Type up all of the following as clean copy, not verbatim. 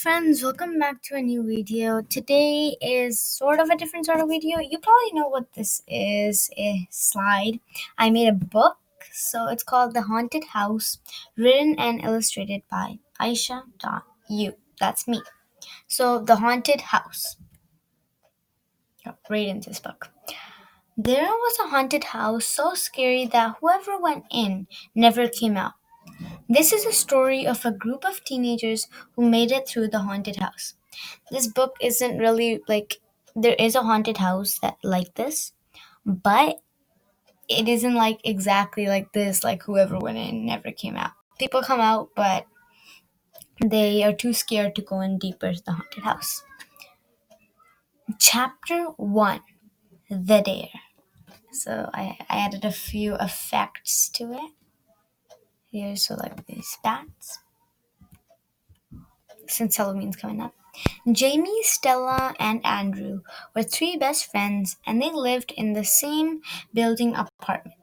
Friends, welcome back to a new video. Today is sort of a different sort of video. You probably know what this is, a slide. I made a book, so it's called The Haunted House, written and illustrated by Aisha.U. That's me. So, The Haunted House. Right into this book. There was a haunted house so scary that whoever went in never came out. This is a story of a group of teenagers who made it through the haunted house. This book isn't really like there is a haunted house that like this, but it isn't like exactly like this, like whoever went in never came out. People come out, but they are too scared to go in deeper into the haunted house. Chapter 1, The Dare. So I added a few effects to it. Here, so like these bats. Since Halloween's coming up. Jamie, Stella, and Andrew were three best friends and they lived in the same building apartment.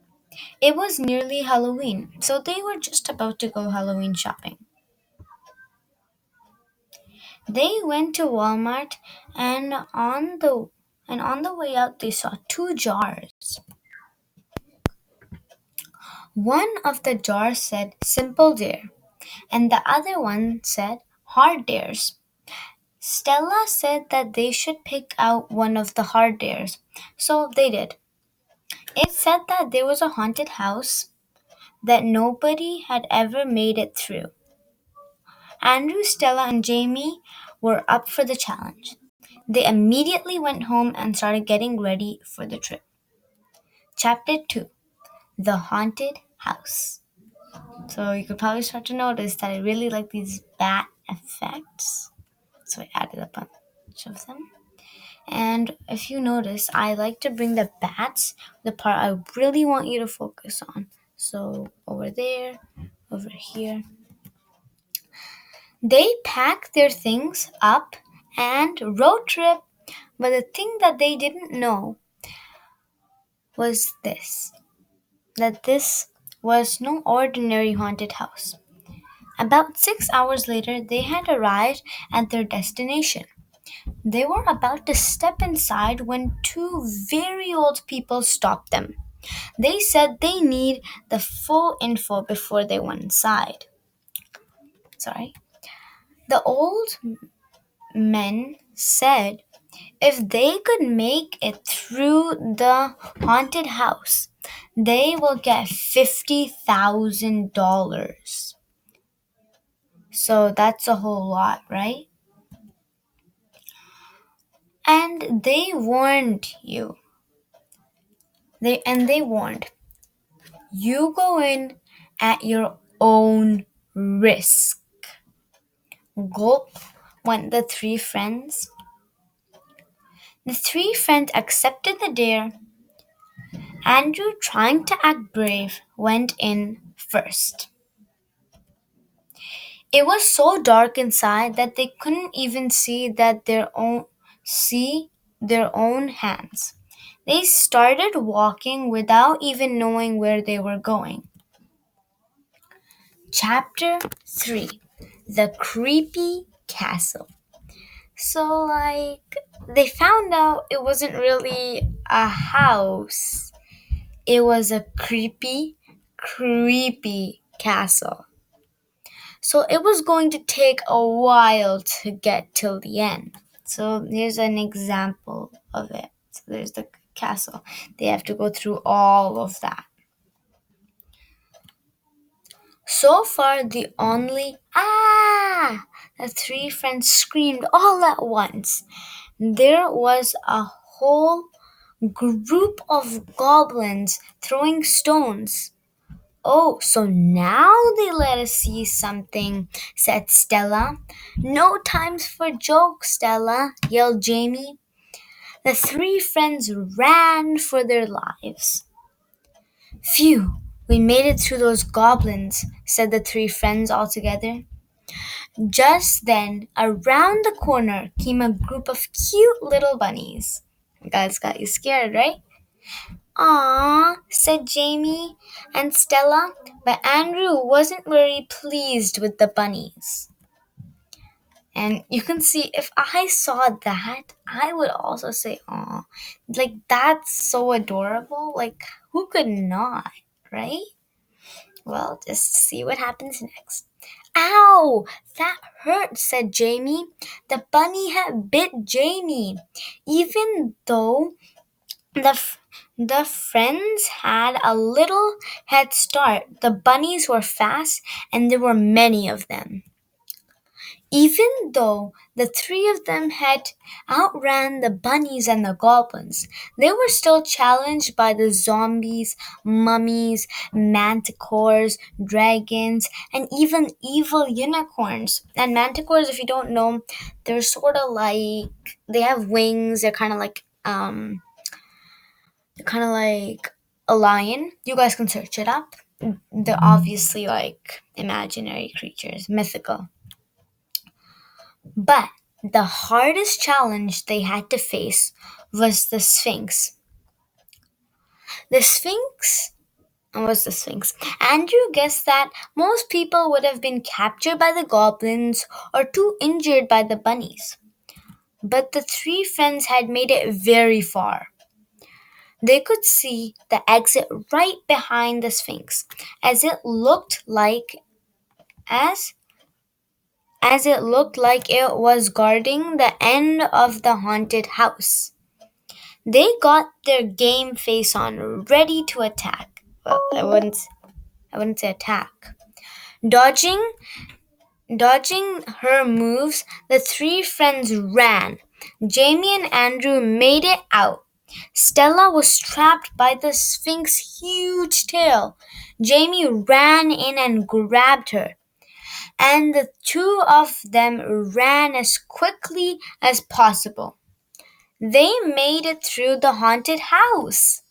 It was nearly Halloween, so they were just about to go Halloween shopping. They went to Walmart and on the way out they saw two jars. One of the jars said Simple Dare and the other one said Hard Dares. Stella said that they should pick out one of the hard dares, so they did. It said that there was a haunted house that nobody had ever made it through. Andrew, Stella, and Jamie were up for the challenge. They immediately went home and started getting ready for the trip. Chapter 2, The Haunted House. So you could probably start to notice that I really like these bat effects. So I added a bunch of them. And if you notice, I like to bring the bats, the part I really want you to focus on. So over there, over here. They packed their things up and road trip. But the thing that they didn't know was that this was no ordinary haunted house. About 6 hours later, they had arrived at their destination. They were about to step inside when two very old people stopped them. They said they need the full info before they went inside. Sorry. The old men said if they could make it through the haunted house, they will get $50,000. So that's a whole lot, right? And they warned you. They warned you go in at your own risk. Gulp went the three friends. The three friends accepted the dare. Andrew, trying to act brave, went in first. It was so dark inside that they couldn't even see their own hands. They started walking without even knowing where they were going. Chapter 3, The Creepy Castle. So, they found out it wasn't really a house. It was a creepy castle. So it was going to take a while to get till the end. So here's an example of it. So there's the castle. They have to go through all of that. So far, the three friends screamed all at once. There was a whole group of goblins throwing stones. Oh, so now they let us see something, said Stella. No times for jokes, Stella, yelled Jamie. The three friends ran for their lives. Phew, we made it through those goblins, said the three friends all together. Just then, around the corner came a group of cute little bunnies. Guys got you scared, right? "Aw," said Jamie and Stella, but Andrew wasn't very pleased with the bunnies. And you can see if I saw that, I would also say, "Aw, like that's so adorable." Like who could not, right? Well, just see what happens next. Ow! That hurt, said Jamie. The bunny had bit Jamie. Even though the friends had a little head start, the bunnies were fast and there were many of them. Even though the three of them had outran the bunnies and the goblins, they were still challenged by the zombies, mummies, manticores, dragons, and even evil unicorns. And manticores, if you don't know, they're sort of like, they have wings, they're kind of like a lion. You guys can search it up. They're obviously like imaginary creatures, mythical. But the hardest challenge they had to face was the Sphinx. The Sphinx was the Sphinx. Andrew guessed that most people would have been captured by the goblins or too injured by the bunnies. But the three friends had made it very far. They could see the exit right behind the Sphinx, as it looked like as it looked like it was guarding the end of the haunted house. They got their game face on, ready to attack. Well, I wouldn't say attack. Dodging Dodging her moves, the three friends ran. Jamie and Andrew made it out. Stella was trapped by the Sphinx's huge tail. Jamie ran in and grabbed her, and the two of them ran as quickly as possible. They made it through the haunted house.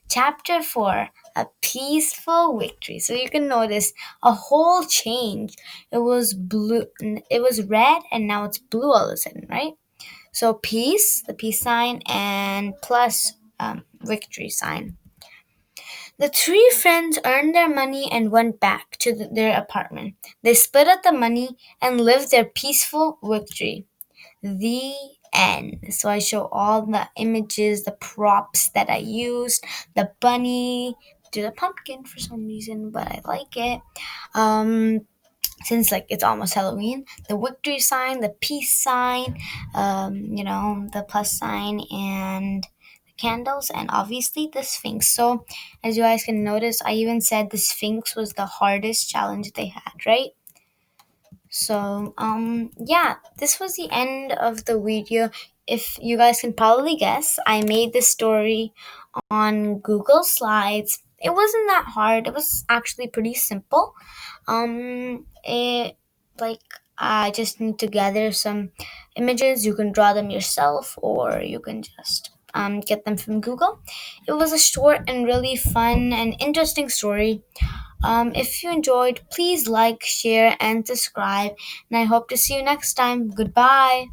Chapter 4, A Peaceful Victory. So you can notice a whole change. It was blue, it was red, and now it's blue all of a sudden, right? So peace, the peace sign, and plus victory sign. The three friends earned their money and went back to their apartment. They split up the money and lived their peaceful victory. The end. So I show all the images, the props that I used, the bunny, to the pumpkin for some reason, but I like it. Since like it's almost Halloween, the victory sign, the peace sign, the plus sign, and the candles, and obviously the Sphinx. So as you guys can notice, I even said the Sphinx was the hardest challenge they had, right? So, yeah, this was the end of the video. If you guys can probably guess, I made this story on Google Slides. It wasn't that hard. It was actually pretty simple. It like I just need to gather some images. You can draw them yourself, or you can just get them from Google. It was a short and really fun and interesting story. If you enjoyed, please like, share, and subscribe. And I hope to see you next time. Goodbye.